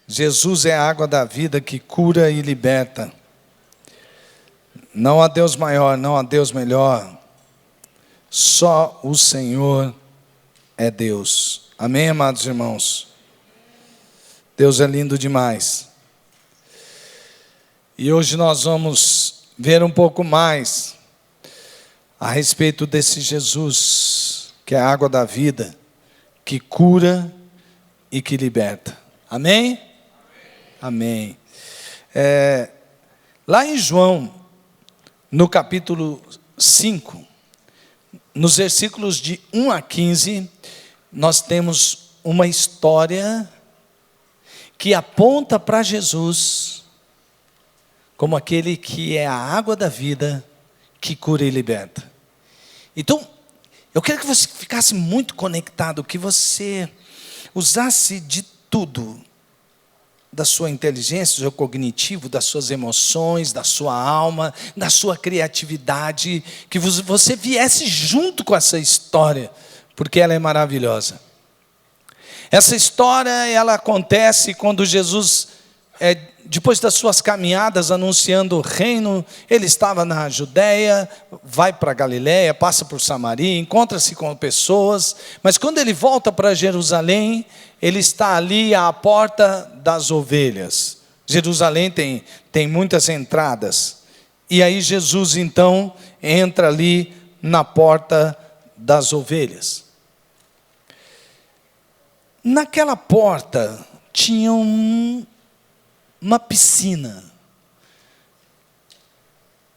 Jesus é a água da vida que cura e liberta. Não há Deus maior, não há Deus melhor. Só o Senhor é Deus. Amém, amados irmãos? Deus é lindo demais. E hoje nós vamos ver um pouco mais a respeito desse Jesus, que é a água da vida, que cura e que liberta. Amém? Amém. Lá em João, no capítulo 5, nos versículos de 1 a 15, nós temos uma história que aponta para Jesus como aquele que é a água da vida, que cura e liberta. Então, eu quero que você ficasse muito conectado, que você usasse de tudo, da sua inteligência, do seu cognitivo, das suas emoções, da sua alma, da sua criatividade, que você viesse junto com essa história, porque ela é maravilhosa. Essa história, ela acontece quando Jesus, depois das suas caminhadas anunciando o reino, ele estava na Judeia, vai para Galiléia, passa por Samaria, encontra-se com pessoas, mas quando ele volta para Jerusalém, ele está ali à porta das ovelhas. Jerusalém tem muitas entradas, e aí Jesus então entra ali na porta das ovelhas. Naquela porta tinha uma piscina,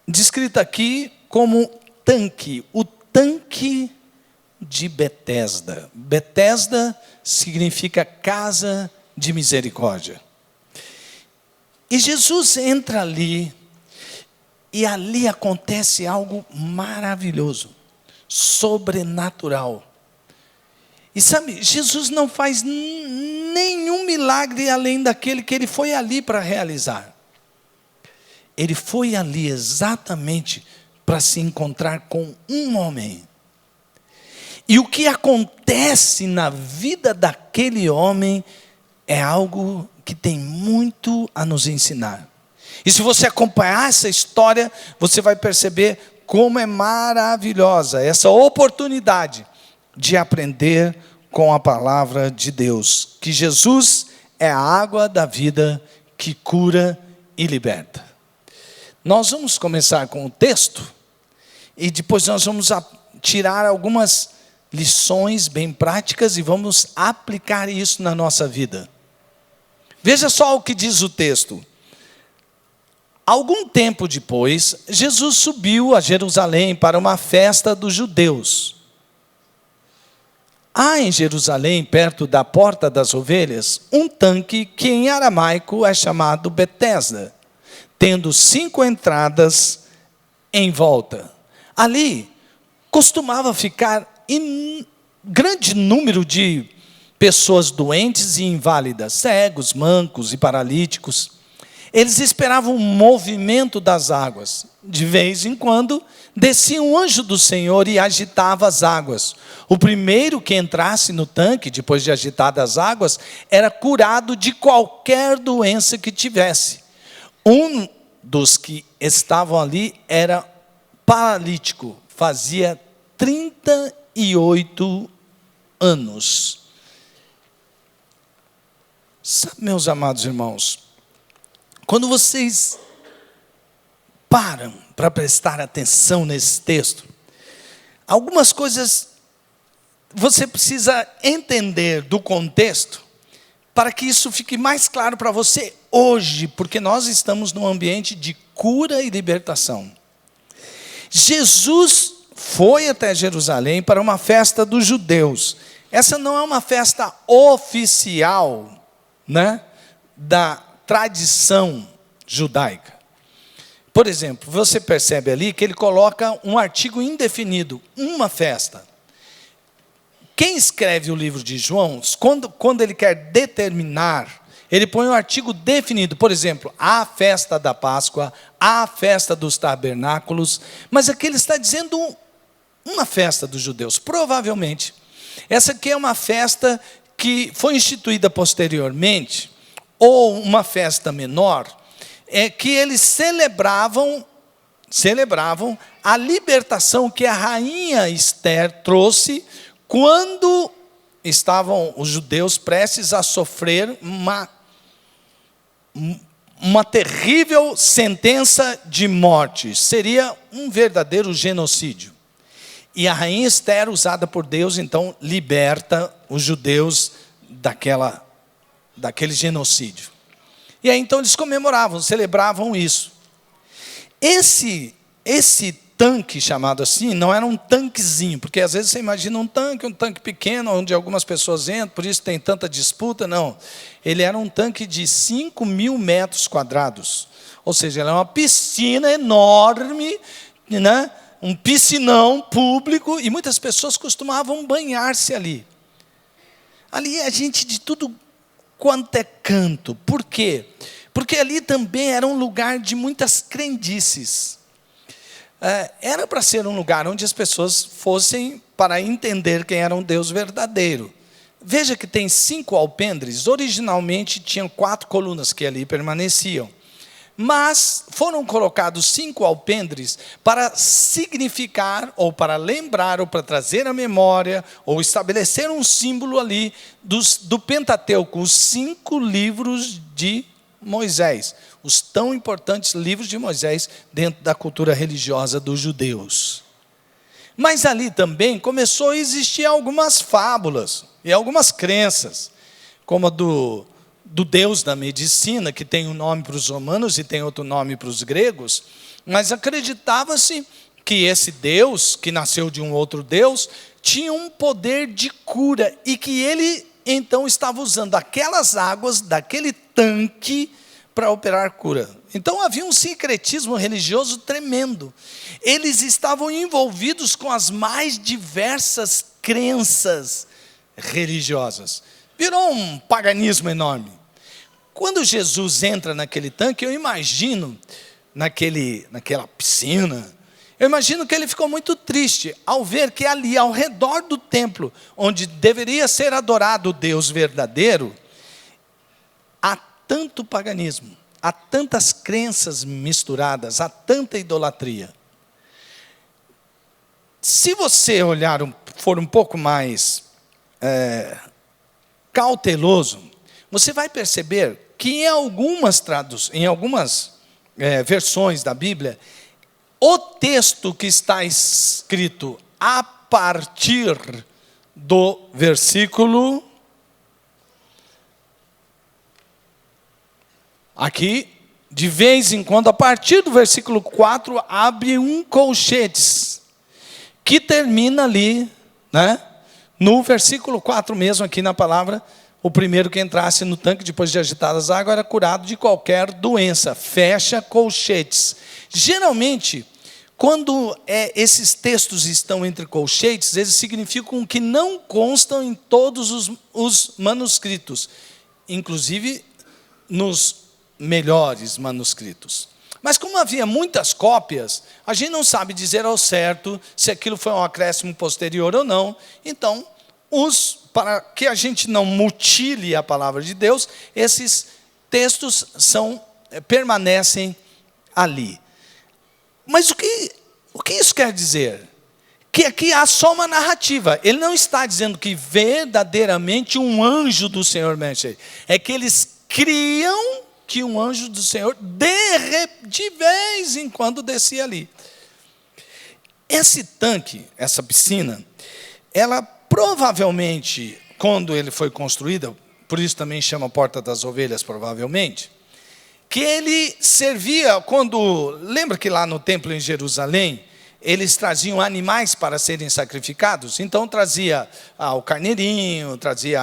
descrita aqui como tanque, o tanque de Betesda. Betesda significa casa de misericórdia. E Jesus entra ali, e ali acontece algo maravilhoso, sobrenatural. E sabe, Jesus não faz nenhum milagre além daquele que ele foi ali para realizar. Ele foi ali exatamente para se encontrar com um homem. E o que acontece na vida daquele homem é algo que tem muito a nos ensinar. E se você acompanhar essa história, você vai perceber como é maravilhosa essa oportunidade de aprender com a palavra de Deus, que Jesus é a água da vida que cura e liberta. Nós vamos começar com o texto, e depois nós vamos tirar algumas lições bem práticas e vamos aplicar isso na nossa vida. Veja só o que diz o texto. Algum tempo depois, Jesus subiu a Jerusalém para uma festa dos judeus. Há em Jerusalém, perto da porta das ovelhas, um tanque que em aramaico é chamado Betesda, tendo 5 entradas em volta. Ali costumava ficar grande número de pessoas doentes e inválidas, cegos, mancos e paralíticos. Eles esperavam o movimento das águas. De vez em quando, descia um anjo do Senhor e agitava as águas. O primeiro que entrasse no tanque, depois de agitadas as águas, era curado de qualquer doença que tivesse. Um dos que estavam ali era paralítico, fazia 38 anos. Sabe, meus amados irmãos, quando vocês param para prestar atenção nesse texto, algumas coisas você precisa entender do contexto, para que isso fique mais claro para você hoje, porque nós estamos num ambiente de cura e libertação. Jesus foi até Jerusalém para uma festa dos judeus. Essa não é uma festa oficial, da tradição judaica. Por exemplo, você percebe ali que ele coloca um artigo indefinido, uma festa. Quem escreve o livro de João, quando ele quer determinar, ele põe um artigo definido. Por exemplo, a festa da Páscoa, a festa dos tabernáculos, mas aqui ele está dizendo uma festa dos judeus. Provavelmente, essa aqui é uma festa que foi instituída posteriormente ou uma festa menor, é que eles celebravam a libertação que a rainha Esther trouxe quando estavam os judeus prestes a sofrer uma terrível sentença de morte. Seria um verdadeiro genocídio. E a rainha Esther, usada por Deus, então liberta os judeus daquele genocídio. E aí então eles comemoravam, celebravam isso. Esse tanque, chamado assim, não era um tanquezinho, porque às vezes você imagina um tanque pequeno, onde algumas pessoas entram, por isso tem tanta disputa. Não, ele era um tanque de 5.000 metros quadrados, ou seja, ele é uma piscina enorme, né? Um piscinão público, e muitas pessoas costumavam banhar-se ali. Ali é gente de tudo quanto é canto. Por quê? Porque ali também era um lugar de muitas crendices. Era para ser um lugar onde as pessoas fossem para entender quem era um Deus verdadeiro. Veja que tem 5 alpendres. Originalmente tinham 4 colunas que ali permaneciam. Mas foram colocados 5 alpendres para significar, ou para lembrar, ou para trazer à memória, ou estabelecer um símbolo ali do Pentateuco, os 5 livros de Moisés, os tão importantes livros de Moisés dentro da cultura religiosa dos judeus. Mas ali também começou a existir algumas fábulas e algumas crenças, como a do Deus da medicina, que tem um nome para os romanos e tem outro nome para os gregos, mas acreditava-se que esse Deus, que nasceu de um outro Deus, tinha um poder de cura, e que ele então estava usando aquelas águas daquele tanque para operar cura. Então havia um sincretismo religioso tremendo. Eles estavam envolvidos com as mais diversas crenças religiosas. Virou um paganismo enorme. Quando Jesus entra naquele tanque, eu imagino, naquela piscina, eu imagino que ele ficou muito triste ao ver que ali, ao redor do templo, onde deveria ser adorado o Deus verdadeiro, há tanto paganismo, há tantas crenças misturadas, há tanta idolatria. Se você for um pouco mais cauteloso, você vai perceber que em algumas versões da Bíblia, o texto que está escrito a partir do versículo, aqui, de vez em quando, a partir do versículo 4, abre um colchetes, que termina ali, né? No versículo 4 mesmo, aqui na palavra, o primeiro que entrasse no tanque depois de agitadas as águas era curado de qualquer doença. Fecha colchetes. Geralmente, quando esses textos estão entre colchetes, eles significam que não constam em todos os manuscritos, inclusive nos melhores manuscritos. Mas como havia muitas cópias, a gente não sabe dizer ao certo se aquilo foi um acréscimo posterior ou não. Então, para que a gente não mutile a palavra de Deus, esses textos permanecem ali. Mas o que isso quer dizer? Que aqui há só uma narrativa. Ele não está dizendo que verdadeiramente um anjo do Senhor mexe. É que eles criam que um anjo do Senhor de vez em quando descia ali. Esse tanque, essa piscina, ela provavelmente, quando ele foi construído, por isso também chama Porta das Ovelhas, provavelmente, que ele servia lembra que lá no templo em Jerusalém, eles traziam animais para serem sacrificados? Então trazia o carneirinho, trazia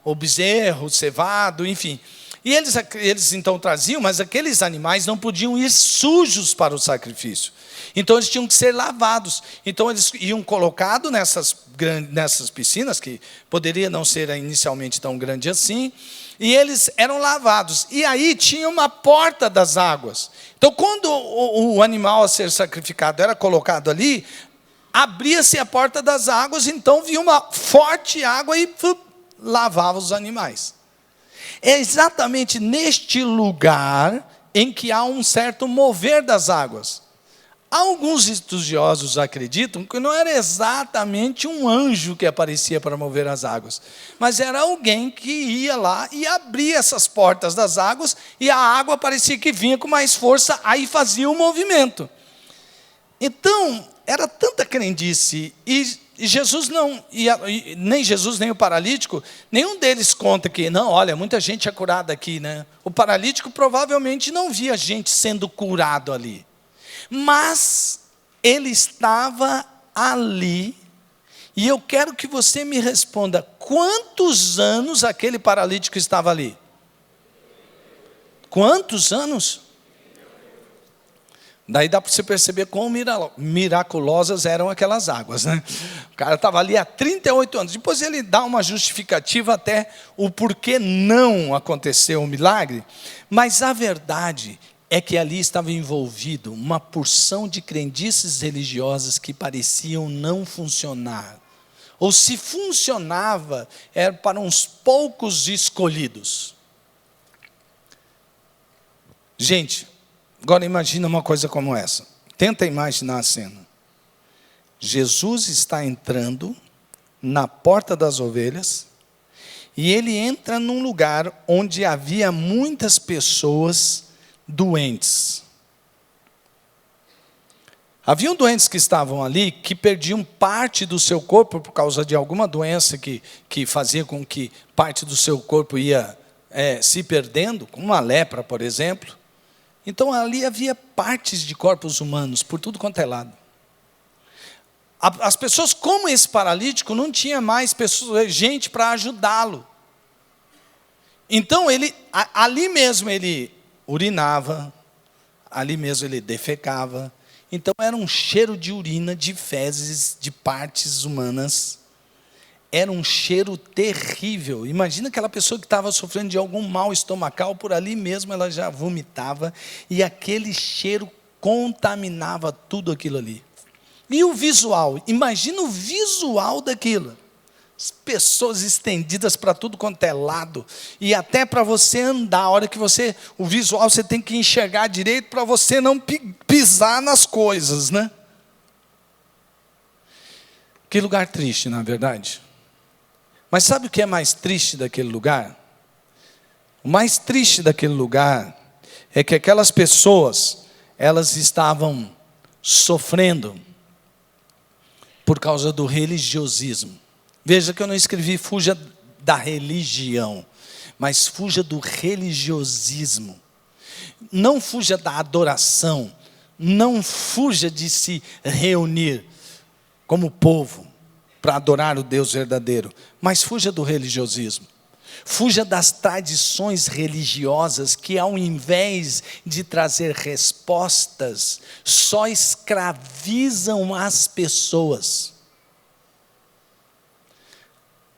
o bezerro, o cevado, enfim. E eles então traziam, mas aqueles animais não podiam ir sujos para o sacrifício. Então eles tinham que ser lavados. Então eles iam colocados nessas piscinas, que poderia não ser inicialmente tão grande assim, e eles eram lavados. E aí tinha uma porta das águas. Então quando o animal a ser sacrificado era colocado ali, abria-se a porta das águas, então vinha uma forte água e lavava os animais. É exatamente neste lugar em que há um certo mover das águas. Alguns estudiosos acreditam que não era exatamente um anjo que aparecia para mover as águas, mas era alguém que ia lá e abria essas portas das águas, e a água parecia que vinha com mais força, aí fazia o movimento. Então, era tanta crendice, e Jesus não, e nem Jesus, nem o paralítico, nenhum deles conta que, não, olha, muita gente é curada aqui, né? O paralítico provavelmente não via gente sendo curado ali. Mas ele estava ali, e eu quero que você me responda, quantos anos aquele paralítico estava ali? Quantos anos? Daí dá para você perceber quão miraculosas eram aquelas águas, né? O cara estava ali há 38 anos. Depois ele dá uma justificativa até o porquê não aconteceu o milagre. Mas a verdade é que ali estava envolvido uma porção de crendices religiosas que pareciam não funcionar. Ou se funcionava, era para uns poucos escolhidos. Gente, agora imagina uma coisa como essa. Tenta imaginar a cena. Jesus está entrando na porta das ovelhas, e ele entra num lugar onde havia muitas pessoas doentes. Haviam doentes que estavam ali, que perdiam parte do seu corpo por causa de alguma doença que fazia com que parte do seu corpo ia se perdendo, como uma lepra, por exemplo. Então ali havia partes de corpos humanos por tudo quanto é lado. As pessoas, como esse paralítico, não tinha mais gente para ajudá-lo. Então ali mesmo ele urinava, ali mesmo ele defecava. Então era um cheiro de urina, de fezes, de partes humanas. Era um cheiro terrível. Imagina aquela pessoa que estava sofrendo de algum mal estomacal, por ali mesmo ela já vomitava, e aquele cheiro contaminava tudo aquilo ali. E o visual, imagina o visual daquilo. As pessoas estendidas para tudo quanto é lado, e até para você andar, a hora que o visual você tem que enxergar direito para você não pisar nas coisas, né? Que lugar triste, na verdade. Mas sabe o que é mais triste daquele lugar? O mais triste daquele lugar é que aquelas pessoas, elas estavam sofrendo por causa do religiosismo. Veja que eu não escrevi fuja da religião, mas fuja do religiosismo. Não fuja da adoração, não fuja de se reunir como povo para adorar o Deus verdadeiro, mas fuja do religiosismo. Fuja das tradições religiosas que, ao invés de trazer respostas, só escravizam as pessoas.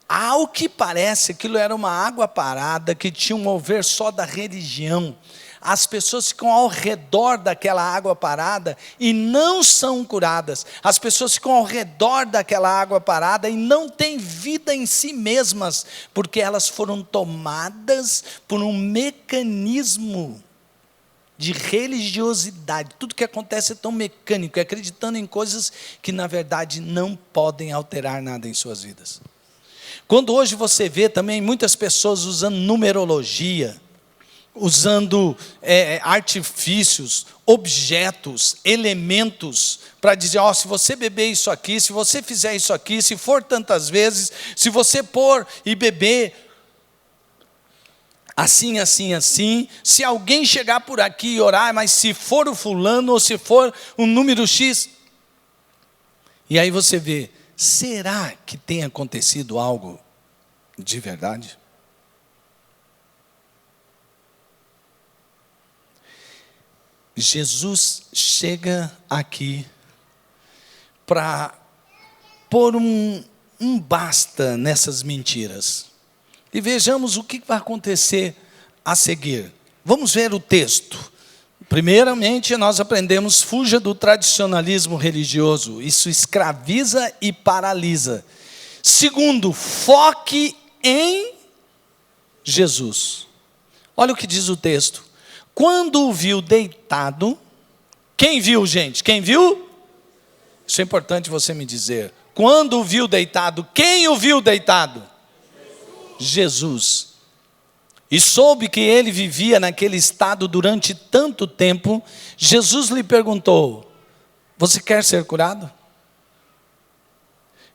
Ao que parece, aquilo era uma água parada que tinha um mover só da religião. As pessoas ficam ao redor daquela água parada e não são curadas. As pessoas ficam ao redor daquela água parada e não têm vida em si mesmas, porque elas foram tomadas por um mecanismo de religiosidade. Tudo que acontece é tão mecânico, acreditando em coisas que na verdade não podem alterar nada em suas vidas. Quando hoje você vê também muitas pessoas usando numerologia, usando artifícios, objetos, elementos, para dizer, se você beber isso aqui, se você fizer isso aqui, se for tantas vezes, se você pôr e beber assim, assim, assim, se alguém chegar por aqui e orar, mas se for o fulano, ou se for um número X, e aí você vê, será que tem acontecido algo de verdade? Jesus chega aqui para pôr um basta nessas mentiras. E vejamos o que vai acontecer a seguir. Vamos ver o texto. Primeiramente, nós aprendemos, fuja do tradicionalismo religioso. Isso escraviza e paralisa. Segundo, foque em Jesus. Olha o que diz o texto. Quando o viu deitado, quem viu, gente? Quem viu? Isso é importante você me dizer. Quando o viu deitado, quem o viu deitado? Jesus. E soube que ele vivia naquele estado durante tanto tempo, Jesus lhe perguntou: você quer ser curado?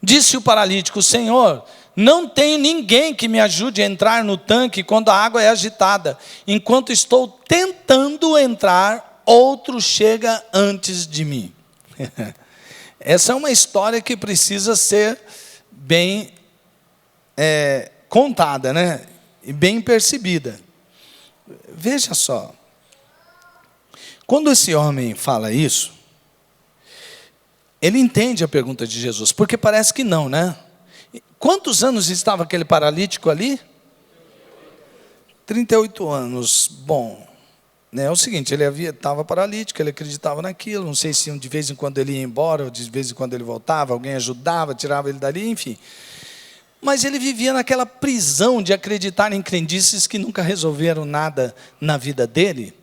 Disse o paralítico: Senhor, não tenho ninguém que me ajude a entrar no tanque quando a água é agitada. Enquanto estou tentando entrar, outro chega antes de mim. Essa é uma história que precisa ser bem contada, né? E bem percebida. Veja só. Quando esse homem fala isso, ele entende a pergunta de Jesus, porque parece que não, né? Quantos anos estava aquele paralítico ali? 38 anos. Bom, né, é o seguinte, ele estava paralítico, ele acreditava naquilo, não sei se de vez em quando ele ia embora, ou de vez em quando ele voltava, alguém ajudava, tirava ele dali, enfim. Mas ele vivia naquela prisão de acreditar em crendices que nunca resolveram nada na vida dele.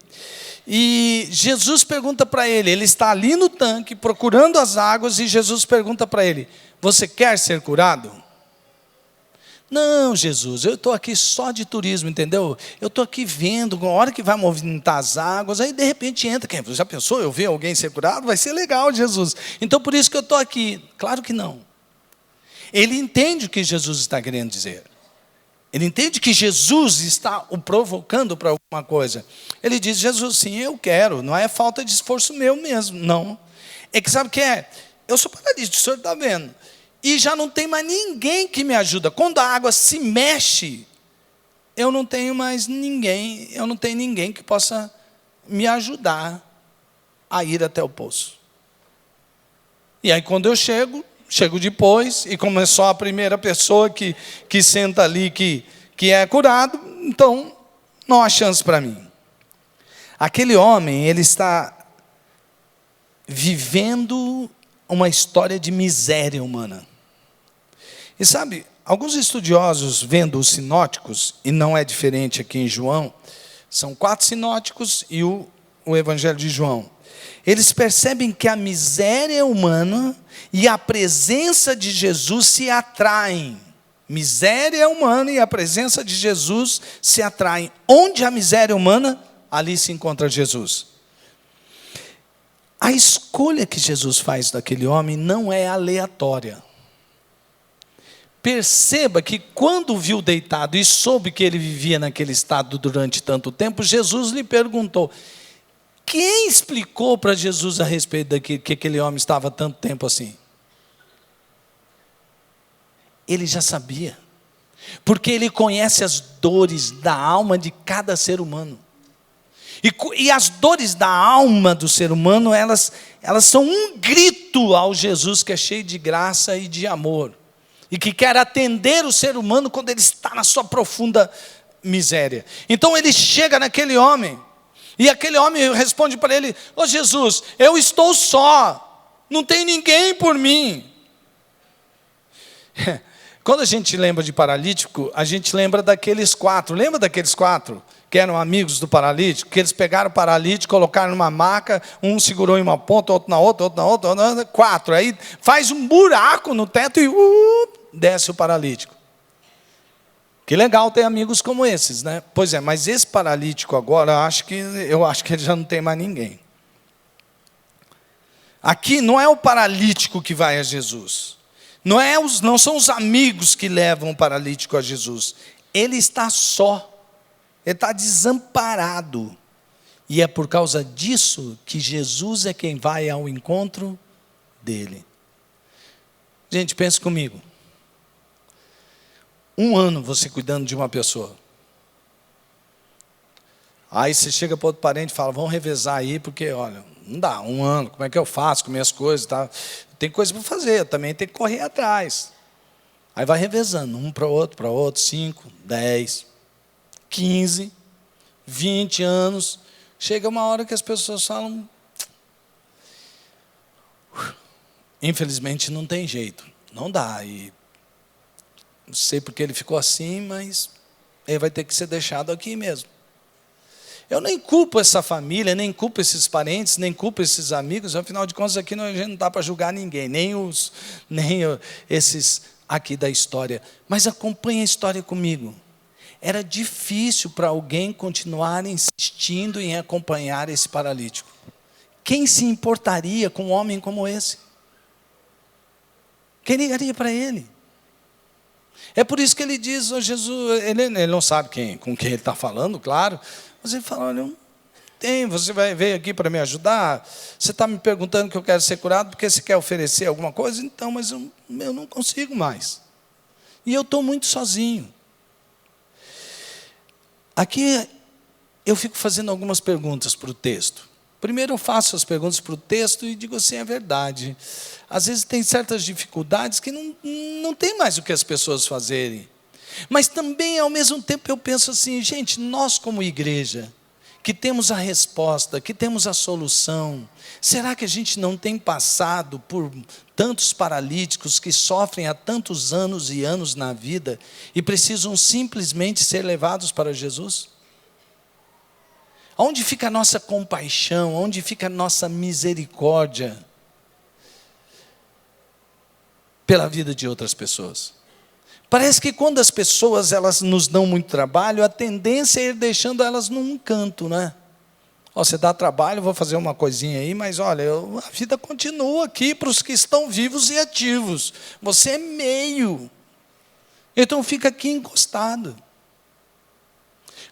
E Jesus pergunta para ele, ele está ali no tanque, procurando as águas, e Jesus pergunta para ele: você quer ser curado? Não, Jesus, eu estou aqui só de turismo, entendeu? Eu estou aqui vendo, a hora que vai movimentar as águas, aí de repente entra, quem já pensou, eu ver alguém ser curado? Vai ser legal, Jesus. Então por isso que eu estou aqui. Claro que não. Ele entende o que Jesus está querendo dizer. Ele entende que Jesus está o provocando para alguma coisa. Ele diz: Jesus, sim, eu quero. Não é falta de esforço meu mesmo, não. É que sabe o que é? Eu sou paralítico, o senhor está vendo. E já não tem mais ninguém que me ajuda. Quando a água se mexe, eu não tenho mais ninguém, eu não tenho ninguém que possa me ajudar a ir até o poço. E aí quando eu chego depois, e como é só a primeira pessoa que senta ali, que é curado, então não há chance para mim. Aquele homem, ele está vivendo uma história de miséria humana. E sabe, alguns estudiosos vendo os sinóticos, e não é diferente aqui em João, são 4 sinóticos e o Evangelho de João. Eles percebem que a miséria humana e a presença de Jesus se atraem. Miséria humana e a presença de Jesus se atraem. Onde há miséria humana, ali se encontra Jesus. A escolha que Jesus faz daquele homem não é aleatória. Perceba que quando viu deitado e soube que ele vivia naquele estado durante tanto tempo, Jesus lhe perguntou: quem explicou para Jesus a respeito que aquele homem estava tanto tempo assim? Ele já sabia, porque ele conhece as dores da alma de cada ser humano. E as dores da alma do ser humano, elas são um grito ao Jesus que é cheio de graça e de amor, e que quer atender o ser humano quando ele está na sua profunda miséria. Então ele chega naquele homem, e aquele homem responde para ele: ô Jesus, eu estou só, não tem ninguém por mim. Quando a gente lembra de paralítico, a gente lembra daqueles 4, lembra daqueles 4 que eram amigos do paralítico, que eles pegaram o paralítico, colocaram numa maca, um segurou em uma ponta, outro na outra, outro na outra, 4, aí faz um buraco no teto e desce o paralítico. Que legal ter amigos como esses, né? Pois é, mas esse paralítico agora, eu acho que ele já não tem mais ninguém. Aqui não é o paralítico que vai a Jesus. Não são os amigos que levam o paralítico a Jesus. Ele está só. Ele está desamparado. E é por causa disso que Jesus é quem vai ao encontro dele. Gente, pense comigo. 1 ano você cuidando de uma pessoa. Aí você chega para outro parente e fala: vamos revezar aí, porque, olha, não dá, 1 ano, como é que eu faço com minhas coisas? Tá? Tem coisa para fazer, também tem que correr atrás. Aí vai revezando, um para outro, 5, 10, 15, 20 anos. Chega uma hora que as pessoas falam: infelizmente não tem jeito, não dá. E não sei porque ele ficou assim, mas ele vai ter que ser deixado aqui mesmo. Eu nem culpo essa família, nem culpo esses parentes, nem culpo esses amigos. Afinal de contas, aqui a gente não dá para julgar ninguém, nem esses aqui da história. Mas acompanhe a história comigo. Era difícil para alguém continuar insistindo em acompanhar esse paralítico. Quem se importaria com um homem como esse? Quem ligaria para ele? É por isso que ele diz, oh, Jesus, ele não sabe com quem ele está falando, claro. Mas ele fala, olha, você veio aqui para me ajudar? Você está me perguntando que eu quero ser curado porque você quer oferecer alguma coisa? Então, mas eu não consigo mais. E eu estou muito sozinho. Aqui eu fico fazendo algumas perguntas para o texto. Primeiro eu faço as perguntas para o texto e digo assim, é verdade. Às vezes tem certas dificuldades que não tem mais o que as pessoas fazerem. Mas também, ao mesmo tempo, eu penso assim, gente, nós como igreja, que temos a resposta, que temos a solução, será que a gente não tem passado por tantos paralíticos que sofrem há tantos anos e anos na vida e precisam simplesmente ser levados para Jesus? Onde fica a nossa compaixão? Onde fica a nossa misericórdia pela vida de outras pessoas? Parece que quando as pessoas elas nos dão muito trabalho, a tendência é ir deixando elas num canto, né? Você dá trabalho, vou fazer uma coisinha aí, mas olha, a vida continua aqui para os que estão vivos e ativos. Você é meio. Então fica aqui encostado.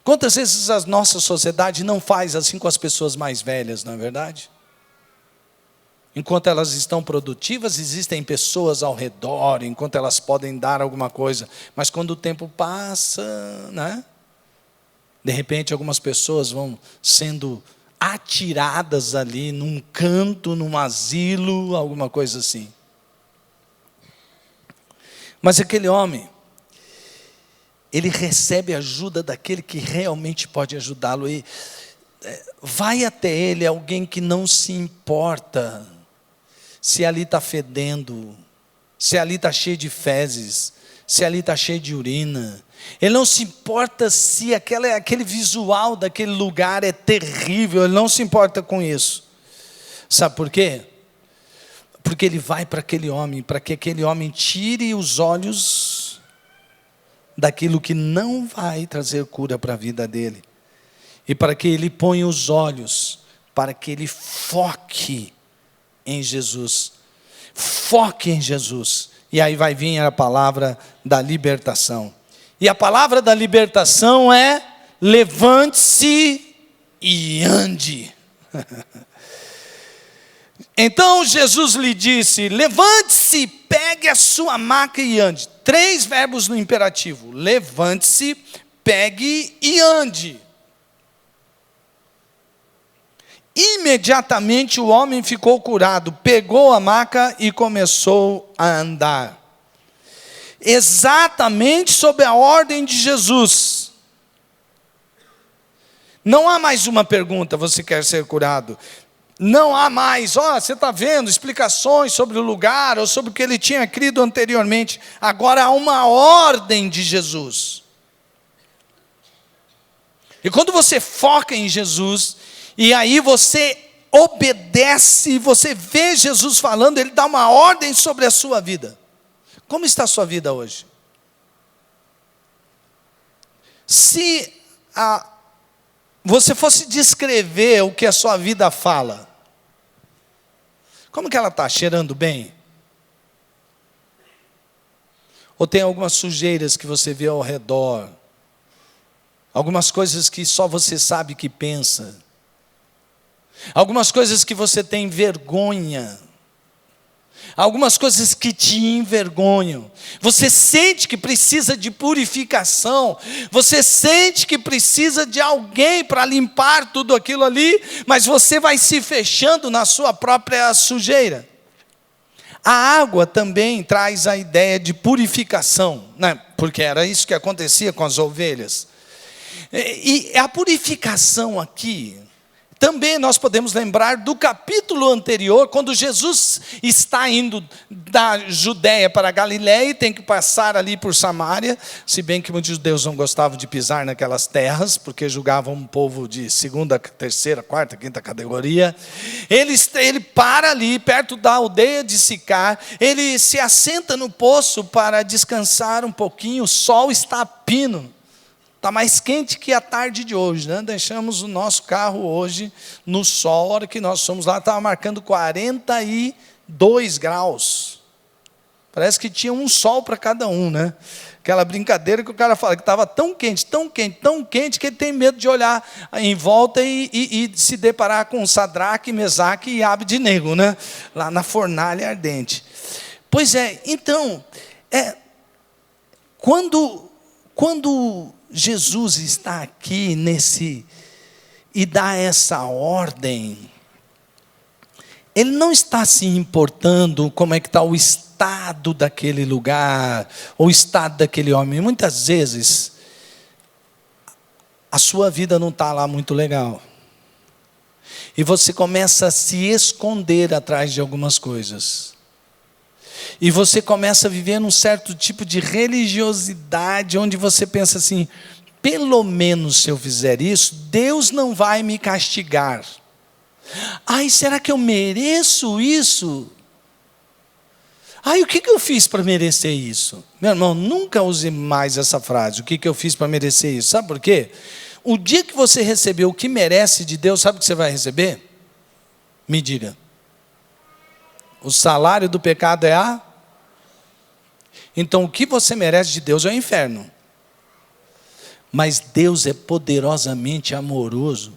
Quantas vezes a nossa sociedade não faz assim com as pessoas mais velhas, não é verdade? Enquanto elas estão produtivas, existem pessoas ao redor, enquanto elas podem dar alguma coisa. Mas quando o tempo passa, né? De repente algumas pessoas vão sendo atiradas ali num canto, num asilo, alguma coisa assim. Mas aquele homem, ele recebe ajuda daquele que realmente pode ajudá-lo. E vai até ele alguém que não se importa se ali está fedendo, se ali está cheio de fezes, se ali está cheio de urina. Ele não se importa se aquele visual daquele lugar é terrível, ele não se importa com isso. Sabe por quê? Porque ele vai para aquele homem, para que aquele homem tire os olhos daquilo que não vai trazer cura para a vida dele. E para que ele ponha os olhos, para que ele foque em Jesus. Foque em Jesus. E aí vai vir a palavra da libertação. E a palavra da libertação é: levante-se e ande. Então Jesus lhe disse: levante-se, pegue a sua maca e ande. 3 verbos no imperativo: levante-se, pegue e ande. Imediatamente o homem ficou curado, pegou a maca e começou a andar. Exatamente sob a ordem de Jesus. Não há mais uma pergunta: você quer ser curado? Não há mais, você está vendo, explicações sobre o lugar, ou sobre o que ele tinha crido anteriormente. Agora há uma ordem de Jesus. E quando você foca em Jesus, e aí você obedece, você vê Jesus falando, ele dá uma ordem sobre a sua vida. Como está a sua vida hoje? Se você fosse descrever o que a sua vida fala, como que ela está? Cheirando bem? Ou tem algumas sujeiras que você vê ao redor? Algumas coisas que só você sabe que pensa? Algumas coisas que você tem vergonha? Algumas coisas que te envergonham? Você sente que precisa de purificação? Você sente que precisa de alguém para limpar tudo aquilo ali? Mas você vai se fechando na sua própria sujeira. A água também traz a ideia de purificação, né? Porque era isso que acontecia com as ovelhas. E a purificação aqui também nós podemos lembrar do capítulo anterior, quando Jesus está indo da Judéia para a Galiléia e tem que passar ali por Samaria, se bem que muitos judeus não gostavam de pisar naquelas terras, porque julgavam um povo de segunda, terceira, quarta, quinta categoria. Ele para ali, perto da aldeia de Sicar, ele se assenta no poço para descansar um pouquinho, o sol está a pino. Está mais quente que a tarde de hoje, né? Deixamos o nosso carro hoje no sol, a hora que nós fomos lá, estava marcando 42 graus. Parece que tinha um sol para cada um, né? Aquela brincadeira que o cara fala que estava tão quente, tão quente, tão quente, que ele tem medo de olhar em volta e se deparar com Sadraque, Mesaque e Abednego, né? Lá na fornalha ardente. Pois é, então, quando Jesus está aqui e dá essa ordem, ele não está se importando como é que está o estado daquele lugar, ou o estado daquele homem. Muitas vezes, a sua vida não está lá muito legal. E você começa a se esconder atrás de algumas coisas. E você começa a viver num certo tipo de religiosidade, onde você pensa assim, pelo menos se eu fizer isso, Deus não vai me castigar. Ai, será que eu mereço isso? Ai, o que eu fiz para merecer isso? Meu irmão, nunca use mais essa frase, o que eu fiz para merecer isso? Sabe por quê? O dia que você receber o que merece de Deus, sabe o que você vai receber? Me diga. O salário do pecado é Então, o que você merece de Deus é o inferno. Mas Deus é poderosamente amoroso,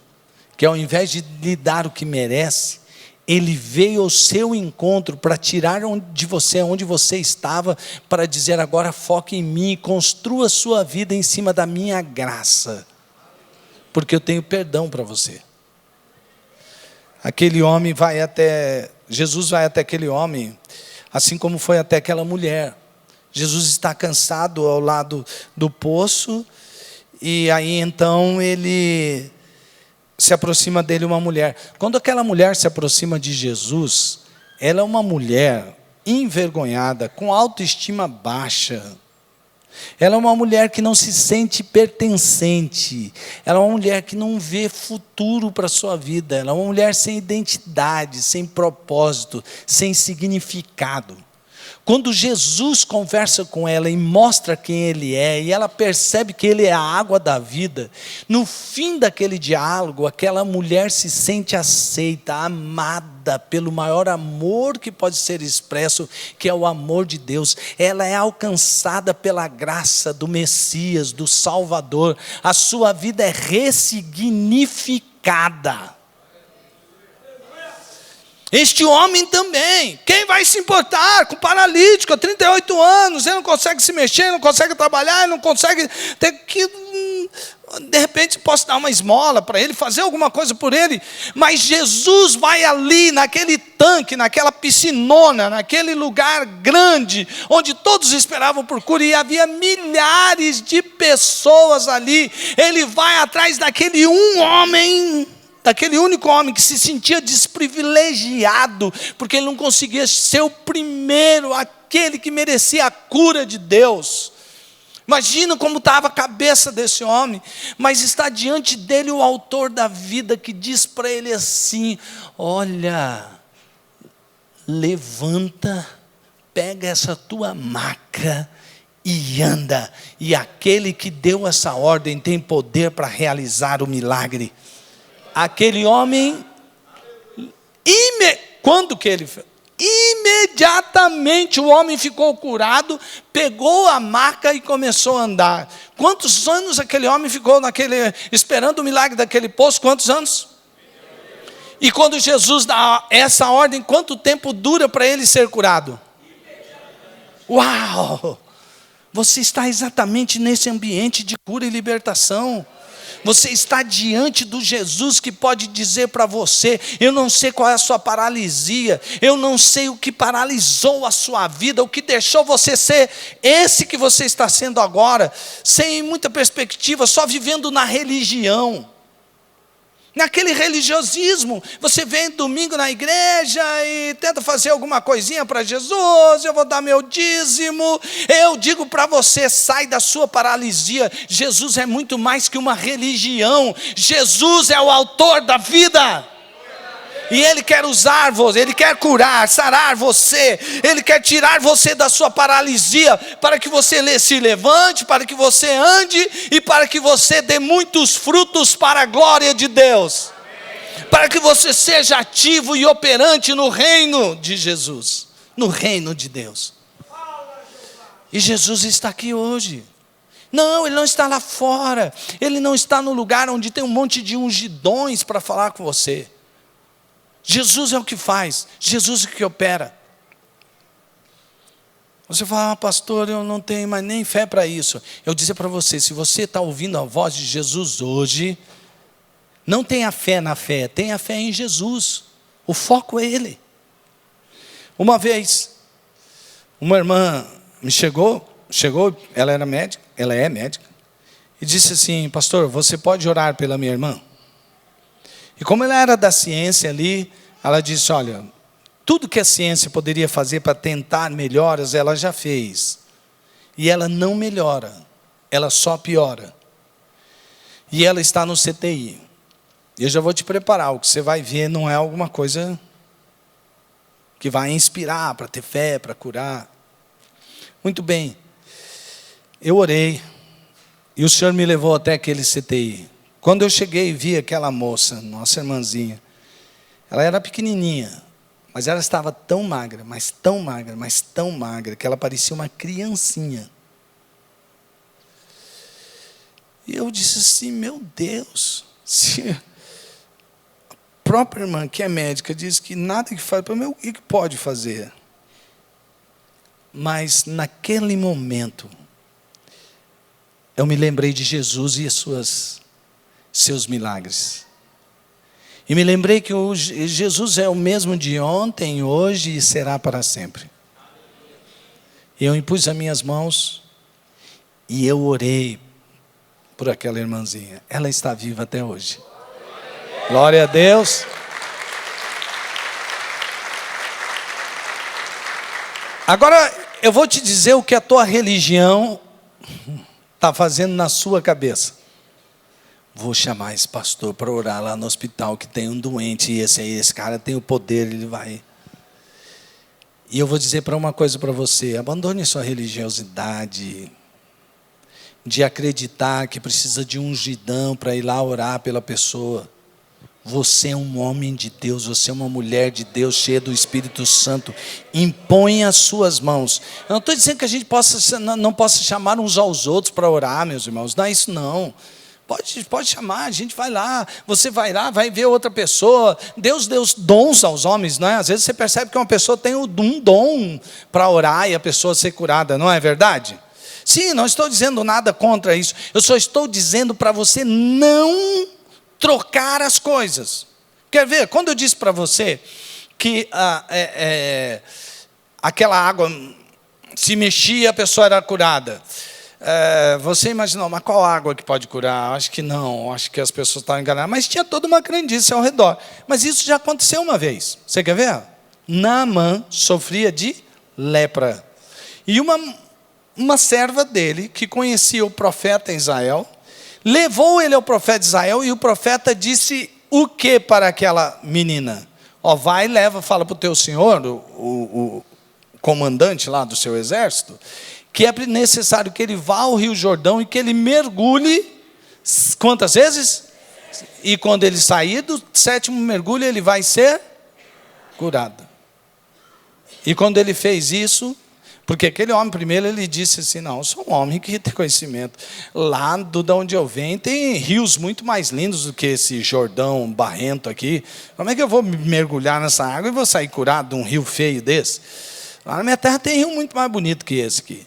que ao invés de lhe dar o que merece, Ele veio ao seu encontro para tirar de você onde você estava, para dizer agora foque em mim, construa a sua vida em cima da minha graça, porque eu tenho perdão para você. Aquele homem Jesus vai até aquele homem, assim como foi até aquela mulher. Jesus está cansado ao lado do poço, e aí então ele se aproxima dele uma mulher. Quando aquela mulher se aproxima de Jesus, ela é uma mulher envergonhada, com autoestima baixa. Ela é uma mulher que não se sente pertencente. Ela é uma mulher que não vê futuro para a sua vida. Ela é uma mulher sem identidade, sem propósito, sem significado. Quando Jesus conversa com ela e mostra quem Ele é, e ela percebe que Ele é a água da vida, no fim daquele diálogo, aquela mulher se sente aceita, amada pelo maior amor que pode ser expresso, que é o amor de Deus. Ela é alcançada pela graça do Messias, do Salvador. A sua vida é ressignificada. Este homem também, quem vai se importar com o paralítico há 38 anos, ele não consegue se mexer, não consegue trabalhar, ele não consegue ter que, de repente posso dar uma esmola para ele, fazer alguma coisa por ele, mas Jesus vai ali naquele tanque, naquela piscinona, naquele lugar grande, onde todos esperavam por cura, e havia milhares de pessoas ali. Ele vai atrás daquele único homem que se sentia desprivilegiado, porque ele não conseguia ser o primeiro, aquele que merecia a cura de Deus. Imagina como estava a cabeça desse homem, mas está diante dele o autor da vida, que diz para ele assim: olha, levanta, pega essa tua maca e anda, e aquele que deu essa ordem tem poder para realizar o milagre. Aquele homem, quando que ele fez? Imediatamente o homem ficou curado, pegou a maca e começou a andar. Quantos anos aquele homem ficou esperando o milagre daquele poço? Quantos anos? E quando Jesus dá essa ordem, quanto tempo dura para ele ser curado? Uau! Você está exatamente nesse ambiente de cura e libertação. Você está diante do Jesus que pode dizer para você: eu não sei qual é a sua paralisia, eu não sei o que paralisou a sua vida, o que deixou você ser esse que você está sendo agora, sem muita perspectiva, só vivendo na religião. naquele religiosismo. Você vem domingo na igreja e tenta fazer alguma coisinha para Jesus, eu vou dar meu dízimo. Eu digo para você, sai da sua paralisia. Jesus é muito mais que uma religião. Jesus é o autor da vida. E Ele quer usar você, Ele quer curar, sarar você, Ele quer tirar você da sua paralisia, para que você se levante, para que você ande e para que você dê muitos frutos para a glória de Deus. Para que você seja ativo e operante no reino de Jesus, no reino de Deus. E Jesus está aqui hoje. Não, Ele não está lá fora, Ele não está no lugar onde tem um monte de ungidões para falar com você. Jesus é o que faz, Jesus é o que opera. Você fala, pastor, eu não tenho mais nem fé para isso. Eu dizer para você, se você está ouvindo a voz de Jesus hoje, não tenha fé na fé, tenha fé em Jesus. O foco é Ele. Uma vez, uma irmã me chegou, ela era médica, ela é médica, e disse assim, pastor, você pode orar pela minha irmã? E como ela era da ciência ali, ela disse, olha, tudo que a ciência poderia fazer para tentar melhoras, ela já fez. E ela não melhora, ela só piora. E ela está no CTI. Eu já vou te preparar, o que você vai ver não é alguma coisa que vai inspirar para ter fé, para curar. Muito bem, eu orei, e o Senhor me levou até aquele CTI. Quando eu cheguei e vi aquela moça, nossa irmãzinha, ela era pequenininha, mas ela estava tão magra, mas tão magra, mas tão magra, que ela parecia uma criancinha. E eu disse assim, meu Deus, se a própria irmã, que é médica, diz que nada que faz, para mim, o que pode fazer? Mas naquele momento, eu me lembrei de Jesus e seus milagres. E me lembrei que Jesus é o mesmo de ontem, hoje e será para sempre. E eu impus as minhas mãos e eu orei por aquela irmãzinha. Ela está viva até hoje. Glória a Deus. Agora eu vou te dizer o que a tua religião está fazendo na sua cabeça. Vou chamar esse pastor para orar lá no hospital, que tem um doente, e esse cara tem o poder, ele vai. E eu vou dizer uma coisa para você, abandone sua religiosidade, de acreditar que precisa de um ungidão para ir lá orar pela pessoa. Você é um homem de Deus, você é uma mulher de Deus, cheia do Espírito Santo. Impõe as suas mãos. Eu não estou dizendo que a gente não possa chamar uns aos outros para orar, meus irmãos, não é isso não. Pode chamar, a gente vai lá, você vai lá, vai ver outra pessoa. Deus deu dons aos homens, não é? Às vezes você percebe que uma pessoa tem um dom para orar e a pessoa ser curada, não é verdade? Sim, não estou dizendo nada contra isso. Eu só estou dizendo para você não trocar as coisas. Quer ver? Quando eu disse para você que aquela água se mexia, a pessoa era curada. Você imaginou, mas qual água que pode curar? Acho que não, acho que as pessoas estavam enganadas. Mas tinha toda uma crendice ao redor. Mas isso já aconteceu uma vez. Você quer ver? Naamã sofria de lepra. E uma serva dele, que conhecia o profeta Israel, levou ele ao profeta Israel, e o profeta disse o que para aquela menina? Vai e leva, fala para o teu senhor, o comandante lá do seu exército, que é necessário que ele vá ao Rio Jordão e que ele mergulhe, quantas vezes? E quando ele sair do 7º mergulho, ele vai ser curado. E quando ele fez isso, porque aquele homem primeiro, ele disse assim, não, eu sou um homem que tem conhecimento. Lá de onde eu venho, tem rios muito mais lindos do que esse Jordão barrento aqui. Como é que eu vou mergulhar nessa água e vou sair curado de um rio feio desse? Lá na minha terra tem rio muito mais bonito que esse aqui.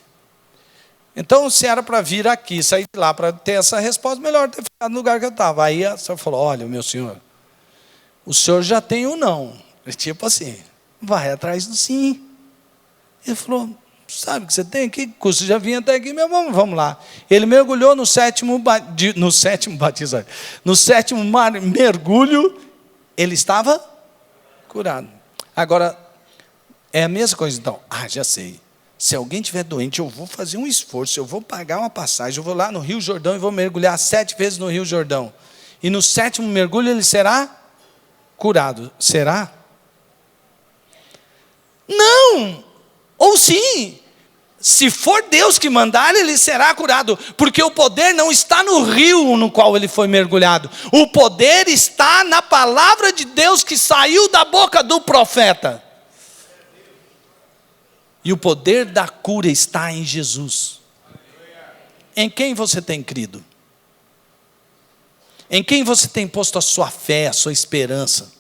Então, se era para vir aqui, sair de lá para ter essa resposta, melhor ter ficado no lugar que eu estava. Aí a senhora falou, olha, meu senhor, o senhor já tem um não. Tipo assim, vai atrás do sim. Ele falou, sabe que você tem aqui, custo, já vinha até aqui, mas vamos lá. Ele mergulhou no sétimo mergulho, ele estava curado. Agora, é a mesma coisa então. Já sei. Se alguém estiver doente, eu vou fazer um esforço, eu vou pagar uma passagem, eu vou lá no Rio Jordão e vou mergulhar 7 vezes no Rio Jordão. E no 7º mergulho ele será curado. Será? Não! Ou sim, se for Deus que mandar, ele será curado, porque o poder não está no rio no qual ele foi mergulhado, o poder está na palavra de Deus que saiu da boca do profeta. E o poder da cura está em Jesus. Em quem você tem crido? Em quem você tem posto a sua fé, a sua esperança?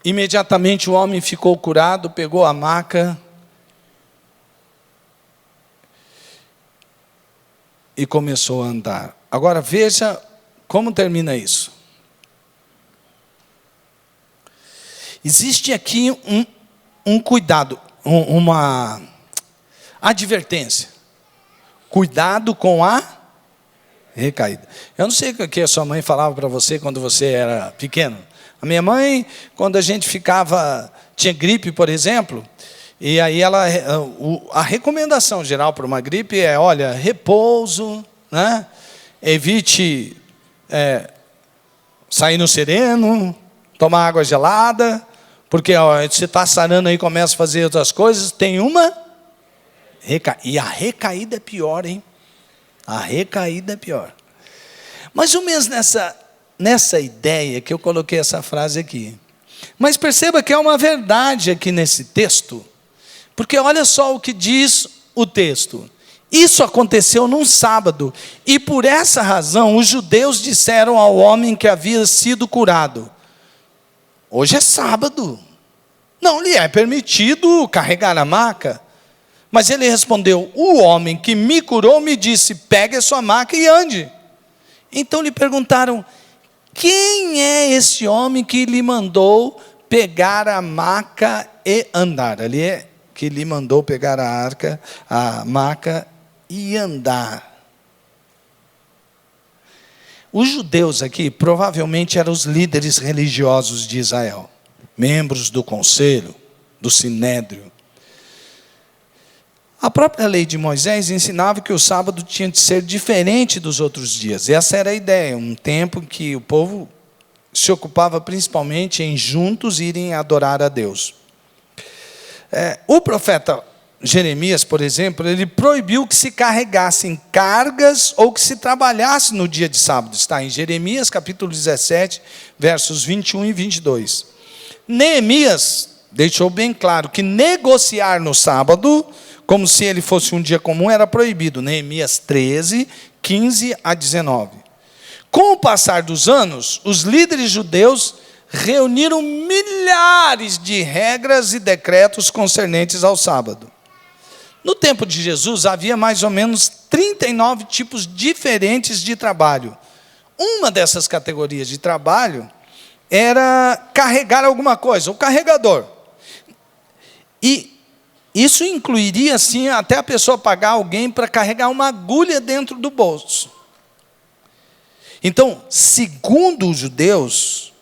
Imediatamente o homem ficou curado, pegou a maca e começou a andar. Agora veja como termina isso. Existe aqui um cuidado, uma advertência. Cuidado com a recaída. Eu não sei o que a sua mãe falava para você quando você era pequeno. A minha mãe, quando a gente tinha gripe, por exemplo, e aí a recomendação geral para uma gripe é, olha, repouso, né? Evite sair no sereno, tomar água gelada, porque você está sarando aí, começa a fazer outras coisas, tem uma recaída. E a recaída é pior, hein? A recaída é pior. Mais ou menos nessa ideia que eu coloquei essa frase aqui. Mas perceba que é uma verdade aqui nesse texto, porque olha só o que diz o texto. Isso aconteceu num sábado, e por essa razão os judeus disseram ao homem que havia sido curado: hoje é sábado, não lhe é permitido carregar a maca. Mas ele respondeu: o homem que me curou me disse, pegue a sua maca e ande. Então lhe perguntaram: quem é esse homem que lhe mandou pegar a maca e andar? Ali é que lhe mandou pegar a maca e andar. Os judeus aqui provavelmente eram os líderes religiosos de Israel, membros do conselho, do sinédrio. A própria lei de Moisés ensinava que o sábado tinha de ser diferente dos outros dias. Essa era a ideia, um tempo que o povo se ocupava principalmente em juntos irem adorar a Deus. O profeta Jeremias, por exemplo, ele proibiu que se carregassem cargas ou que se trabalhasse no dia de sábado. Está em Jeremias capítulo 17, versos 21 e 22. Neemias deixou bem claro que negociar no sábado, como se ele fosse um dia comum, era proibido. Neemias 13, 15 a 19. Com o passar dos anos, os líderes judeus reuniram milhares de regras e decretos concernentes ao sábado. No tempo de Jesus, havia mais ou menos 39 tipos diferentes de trabalho. Uma dessas categorias de trabalho era carregar alguma coisa, o carregador. E isso incluiria, assim, até a pessoa pagar alguém para carregar uma agulha dentro do bolso. Então, segundo os judeus,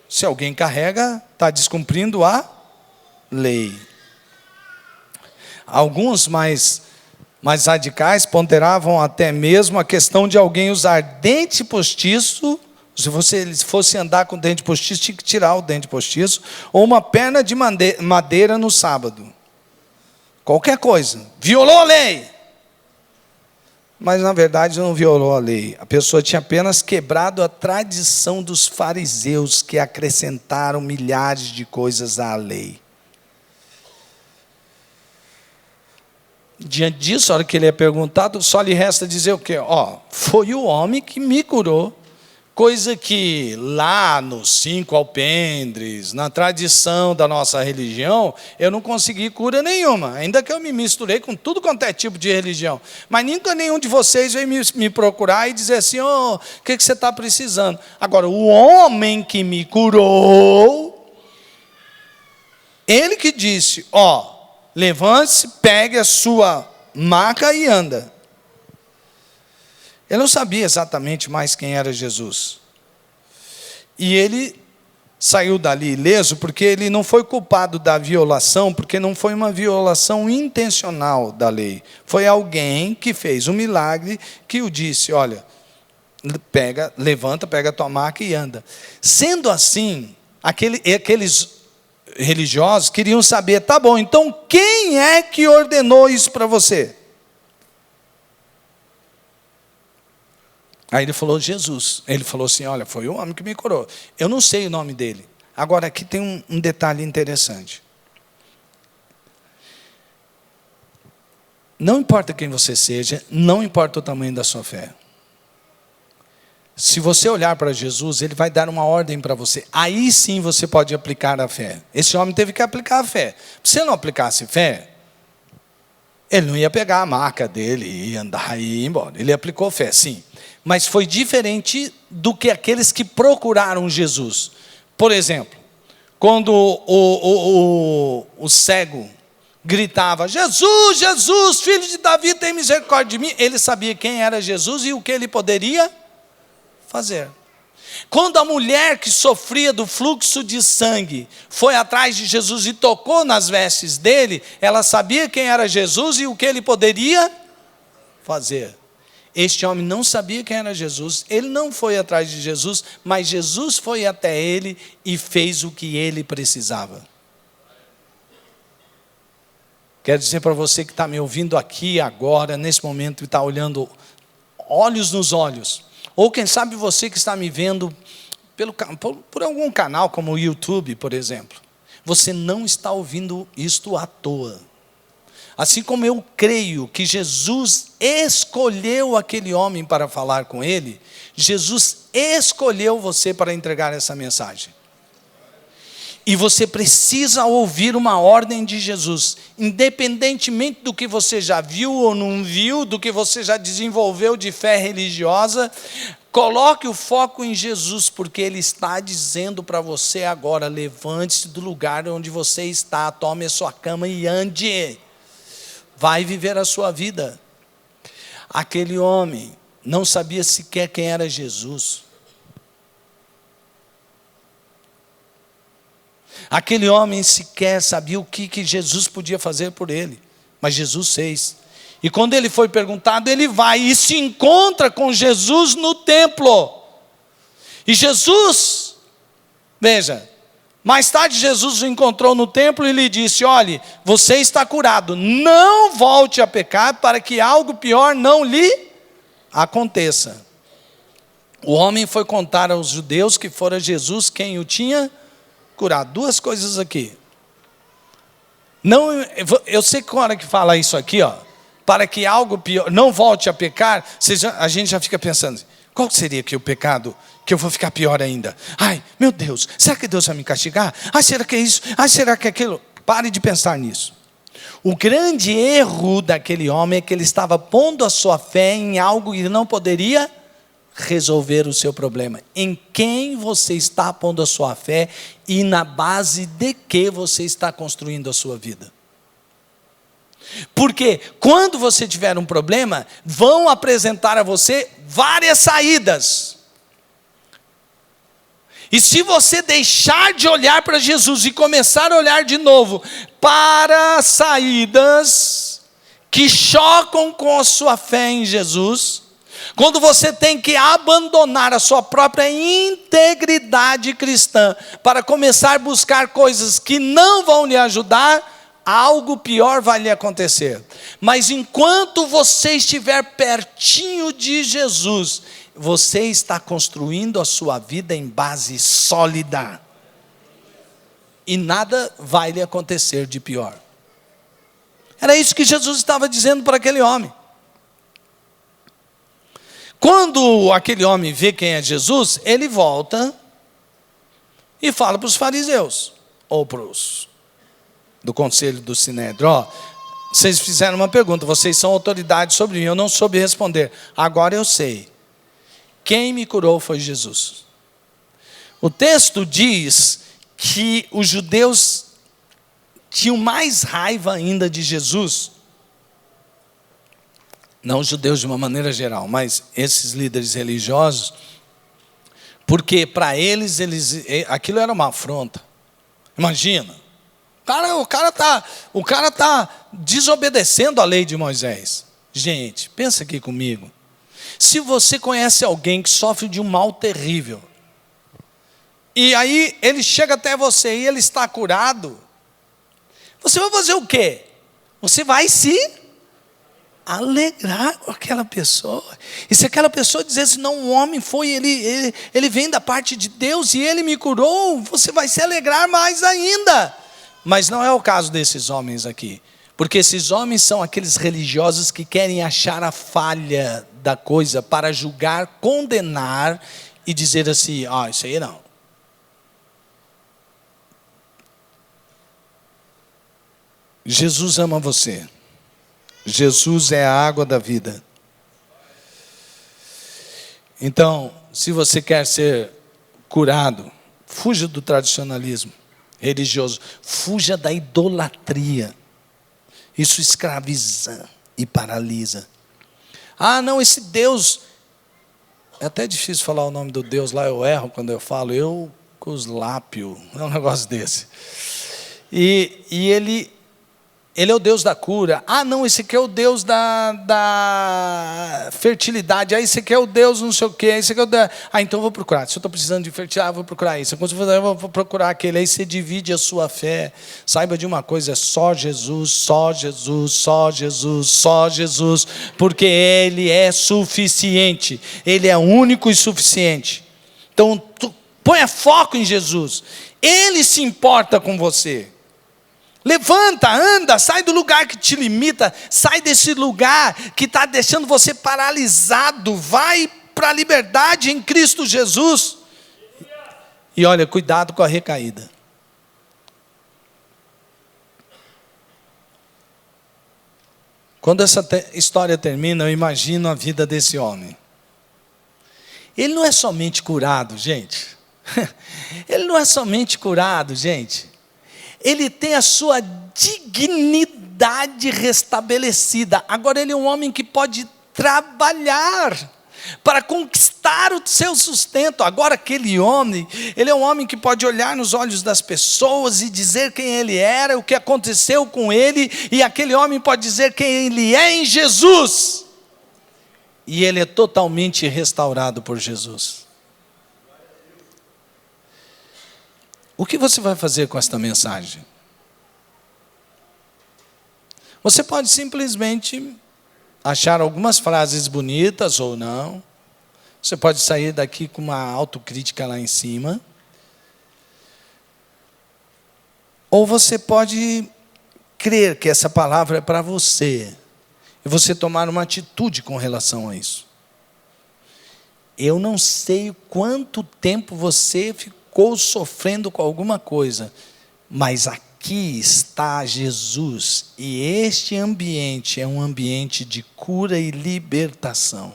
se alguém carrega, está descumprindo a lei. Alguns mais radicais ponderavam até mesmo a questão de alguém usar dente postiço. Se você fosse andar com dente postiço, tinha que tirar o dente postiço, ou uma perna de madeira no sábado. Qualquer coisa. Violou a lei. Mas, na verdade, não violou a lei. A pessoa tinha apenas quebrado a tradição dos fariseus, que acrescentaram milhares de coisas à lei. Diante disso, a hora que ele é perguntado, só lhe resta dizer o quê? Foi o homem que me curou. Coisa que lá nos 5 alpendres, na tradição da nossa religião, eu não consegui cura nenhuma. Ainda que eu me misturei com tudo quanto é tipo de religião. Mas nunca nenhum de vocês veio me procurar e dizer assim, o que você está precisando? Agora, o homem que me curou, ele que disse, levante-se, pegue a sua maca e anda. Ele não sabia exatamente mais quem era Jesus. E ele saiu dali ileso, porque ele não foi culpado da violação, porque não foi uma violação intencional da lei. Foi alguém que fez um milagre, que o disse, olha, levanta, pega a tua maca e anda. Sendo assim, aqueles religiosos queriam saber, tá bom, então quem é que ordenou isso para você? Aí ele falou, Jesus. Ele falou assim, olha, foi o homem que me curou. Eu não sei o nome dele. Agora, aqui tem um detalhe interessante. Não importa quem você seja, não importa o tamanho da sua fé. Se você olhar para Jesus, ele vai dar uma ordem para você. Aí sim você pode aplicar a fé. Esse homem teve que aplicar a fé. Se ele não aplicasse fé, ele não ia pegar a maca dele e andar e ir embora. Ele aplicou fé, sim. Mas foi diferente do que aqueles que procuraram Jesus. Por exemplo, quando o cego gritava, Jesus, Jesus, filho de Davi, tem misericórdia de mim. Ele sabia quem era Jesus e o que ele poderia fazer. Quando a mulher que sofria do fluxo de sangue foi atrás de Jesus e tocou nas vestes dele, ela sabia quem era Jesus e o que ele poderia fazer. Este homem não sabia quem era Jesus, ele não foi atrás de Jesus, mas Jesus foi até ele e fez o que ele precisava. Quero dizer para você que está me ouvindo aqui agora, nesse momento, e está olhando olhos nos olhos, ou quem sabe você que está me vendo por algum canal como o YouTube, por exemplo, você não está ouvindo isto à toa. Assim como eu creio que Jesus escolheu aquele homem para falar com ele, Jesus escolheu você para entregar essa mensagem. E você precisa ouvir uma ordem de Jesus, independentemente do que você já viu ou não viu, do que você já desenvolveu de fé religiosa, coloque o foco em Jesus, porque Ele está dizendo para você agora, levante-se do lugar onde você está, tome a sua cama e ande. Vai viver a sua vida. Aquele homem não sabia sequer quem era Jesus. Aquele homem sequer sabia o que Jesus podia fazer por ele. Mas Jesus fez. E quando ele foi perguntado, ele vai e se encontra com Jesus no templo. E Jesus, veja, mais tarde Jesus o encontrou no templo e lhe disse, olhe, você está curado, não volte a pecar para que algo pior não lhe aconteça. O homem foi contar aos judeus que fora Jesus quem o tinha curado. Duas coisas aqui. Não, eu sei que na hora que fala isso aqui, para que algo pior, não volte a pecar, a gente já fica pensando, qual seria que o pecado que eu vou ficar pior ainda? Ai, meu Deus, será que Deus vai me castigar? Ai, será que é isso? Ai, será que é aquilo? Pare de pensar nisso. O grande erro daquele homem é que ele estava pondo a sua fé em algo que não poderia resolver o seu problema. Em quem você está pondo a sua fé e na base de que você está construindo a sua vida. Porque quando você tiver um problema, vão apresentar a você várias saídas. E se você deixar de olhar para Jesus e começar a olhar de novo para saídas que chocam com a sua fé em Jesus, quando você tem que abandonar a sua própria integridade cristã para começar a buscar coisas que não vão lhe ajudar, algo pior vai lhe acontecer. Mas enquanto você estiver pertinho de Jesus, você está construindo a sua vida em base sólida. E nada vai lhe acontecer de pior. Era isso que Jesus estava dizendo para aquele homem. Quando aquele homem vê quem é Jesus, ele volta e fala para os fariseus, ou para os do conselho do Sinédrio: ó, vocês fizeram uma pergunta, vocês são autoridade sobre mim, eu não soube responder. Agora eu sei. Quem me curou foi Jesus. O texto diz que os judeus tinham mais raiva ainda de Jesus. Não os judeus de uma maneira geral, mas esses líderes religiosos, porque para eles, aquilo era uma afronta. Imagina. O cara tá desobedecendo a lei de Moisés. Gente, pensa aqui comigo. Se você conhece alguém que sofre de um mal terrível, e aí ele chega até você e ele está curado, você vai fazer o quê? Você vai se alegrar com aquela pessoa. E se aquela pessoa dissesse: não, o homem foi, ele vem da parte de Deus e ele me curou, você vai se alegrar mais ainda. Mas não é o caso desses homens aqui, porque esses homens são aqueles religiosos que querem achar a falha da coisa para julgar, condenar e dizer assim: isso aí não. Jesus ama você. Jesus é a água da vida. Então, se você quer ser curado, fuja do tradicionalismo religioso, fuja da idolatria. Isso escraviza e paralisa. Não, esse Deus, é até difícil falar o nome do Deus lá, eu erro quando eu falo, Eucoslápio, é um negócio desse. E ele é o Deus da cura. Não, esse aqui é o Deus da fertilidade. Esse aqui é o Deus não sei o quê. Esse aqui é o Deus... então eu vou procurar. Se eu estou precisando de fertilidade, eu vou procurar isso. Eu vou procurar aquele. Aí você divide a sua fé. Saiba de uma coisa: é só Jesus, só Jesus, só Jesus, só Jesus. Porque Ele é suficiente. Ele é único e suficiente. Então, ponha foco em Jesus. Ele se importa com você. Levanta, anda, sai do lugar que te limita, sai desse lugar que está deixando você paralisado, vai para a liberdade em Cristo Jesus. E olha, cuidado com a recaída. Quando essa história termina, eu imagino a vida desse homem. Ele não é somente curado, gente. Ele não é somente curado, gente. Ele tem a sua dignidade restabelecida. Agora ele é um homem que pode trabalhar para conquistar o seu sustento. Agora aquele homem, ele é um homem que pode olhar nos olhos das pessoas e dizer quem ele era, o que aconteceu com ele, e aquele homem pode dizer quem ele é em Jesus. E ele é totalmente restaurado por Jesus. O que você vai fazer com esta mensagem? Você pode simplesmente achar algumas frases bonitas ou não. Você pode sair daqui com uma autocrítica lá em cima. Ou você pode crer que essa palavra é para você. E você tomar uma atitude com relação a isso. Eu não sei quanto tempo você ficou sofrendo com alguma coisa, mas aqui está Jesus, e este ambiente é um ambiente de cura e libertação.